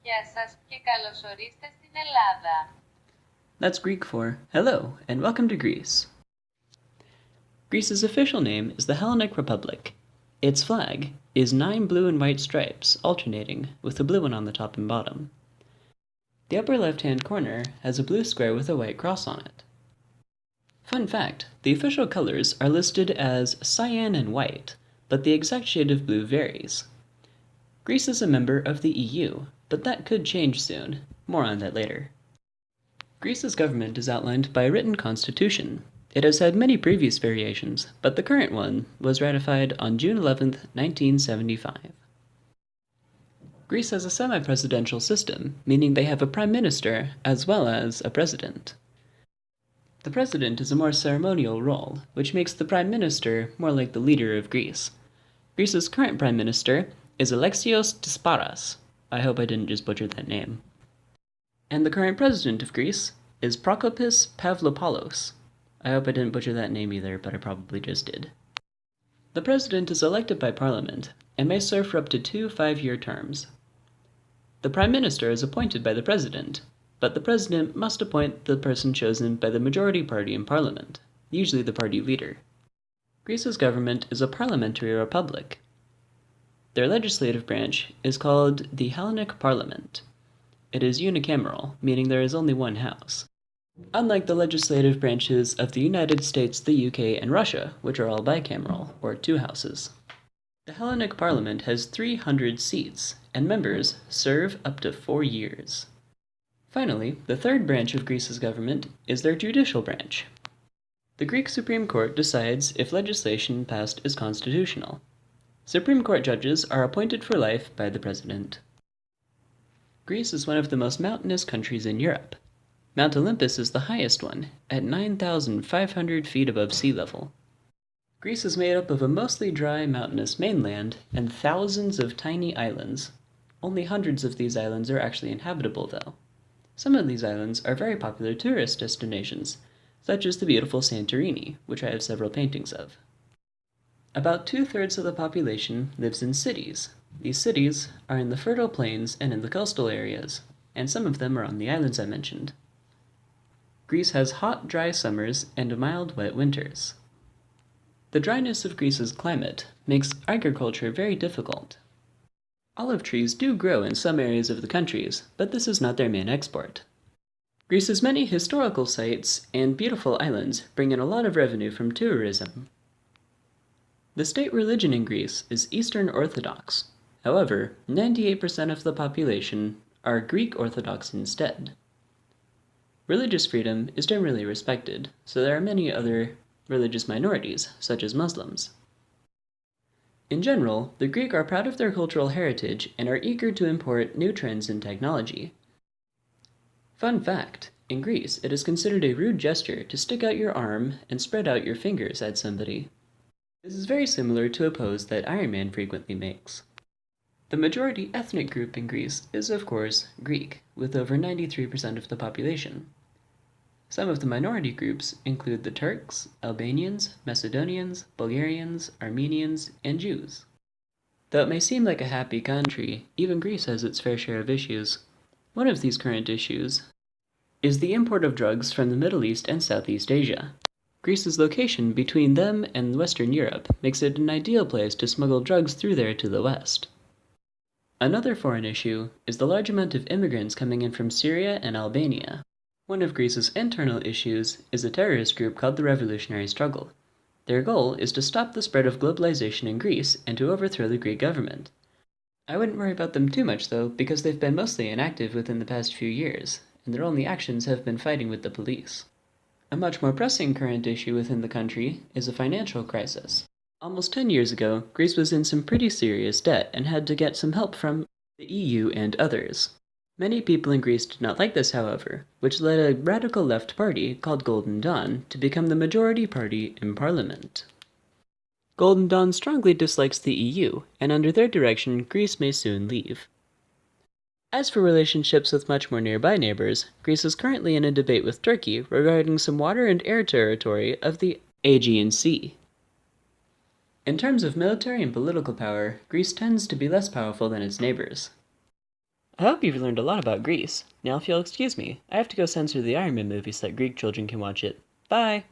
Γεια σας και καλώς ορίστε στην Ελλάδα. That's Greek for hello and welcome to Greece. Greece's official name is the Hellenic Republic. Its flag is 9 blue and white stripes, alternating, with a blue one on the top and bottom. The upper left-hand corner has a blue square with a white cross on it. Fun fact, the official colors are listed as cyan and white, but the exact shade of blue varies. Greece is a member of the EU, but that could change soon. More on that later. Greece's government is outlined by a written constitution. It has had many previous variations, but the current one was ratified on June 11, 1975. Greece has a semi-presidential system, meaning they have a prime minister as well as a president. The president is a more ceremonial role, which makes the prime minister more like the leader of Greece. Greece's current prime minister is Alexios Tsipras. I hope I didn't just butcher that name. And the current president of Greece is Prokopis Pavolpoulos. I hope I didn't butcher that name either, but I probably just did. The president is elected by parliament and may serve for up to 2 5-year terms. The prime minister is appointed by the president, but the president must appoint the person chosen by the majority party in parliament, usually the party leader. Greece's government is a parliamentary republic. Their legislative branch is called the Hellenic Parliament. It is unicameral, meaning there is only one house. Unlike the legislative branches of the United States, the UK, and Russia, which are all bicameral, or 2 houses. The Hellenic Parliament has 300 seats, and members serve up to 4 years. Finally, the third branch of Greece's government is their judicial branch. The Greek Supreme Court decides if legislation passed is constitutional. Supreme Court judges are appointed for life by the president. Greece is one of the most mountainous countries in Europe. Mount Olympus is the highest one, at 9,500 feet above sea level. Greece is made up of a mostly dry mountainous mainland and thousands of tiny islands. Only hundreds of these islands are actually inhabitable, though. Some of these islands are very popular tourist destinations, such as the beautiful Santorini, which I have several paintings of. About 2/3 of the population lives in cities. These cities are in the fertile plains and in the coastal areas, and some of them are on the islands I mentioned. Greece has hot, dry summers and mild, wet winters. The dryness of Greece's climate makes agriculture very difficult. Olive trees do grow in some areas of the countries, but this is not their main export. Greece's many historical sites and beautiful islands bring in a lot of revenue from tourism. The state religion in Greece is Eastern Orthodox. However, 98% of the population are Greek Orthodox instead. Religious freedom is generally respected, so there are many other religious minorities, such as Muslims. In general, the Greek are proud of their cultural heritage and are eager to import new trends in technology. Fun fact, in Greece it is considered a rude gesture to stick out your arm and spread out your fingers at somebody. This is very similar to a pose that Iron Man frequently makes. The majority ethnic group in Greece is, of course, Greek, with over 93% of the population. Some of the minority groups include the Turks, Albanians, Macedonians, Bulgarians, Armenians, and Jews. Though it may seem like a happy country, even Greece has its fair share of issues. One of these current issues is the import of drugs from the Middle East and Southeast Asia. Greece's location between them and Western Europe makes it an ideal place to smuggle drugs through there to the West. Another foreign issue is the large amount of immigrants coming in from Syria and Albania. One of Greece's internal issues is a terrorist group called the Revolutionary Struggle. Their goal is to stop the spread of globalization in Greece and to overthrow the Greek government. I wouldn't worry about them too much, though, because they've been mostly inactive within the past few years, and their only actions have been fighting with the police. A much more pressing current issue within the country is a financial crisis. Almost 10 years ago, Greece was in some pretty serious debt and had to get some help from the EU and others. Many people in Greece did not like this, however, which led a radical left party called Golden Dawn to become the majority party in parliament. Golden Dawn strongly dislikes the EU, and under their direction, Greece may soon leave. As for relationships with much more nearby neighbors, Greece is currently in a debate with Turkey regarding some water and air territory of the Aegean Sea. In terms of military and political power, Greece tends to be less powerful than its neighbors. I hope you've learned a lot about Greece. Now if you'll excuse me, I have to go censor the Iron Man movie so that Greek children can watch it. Bye!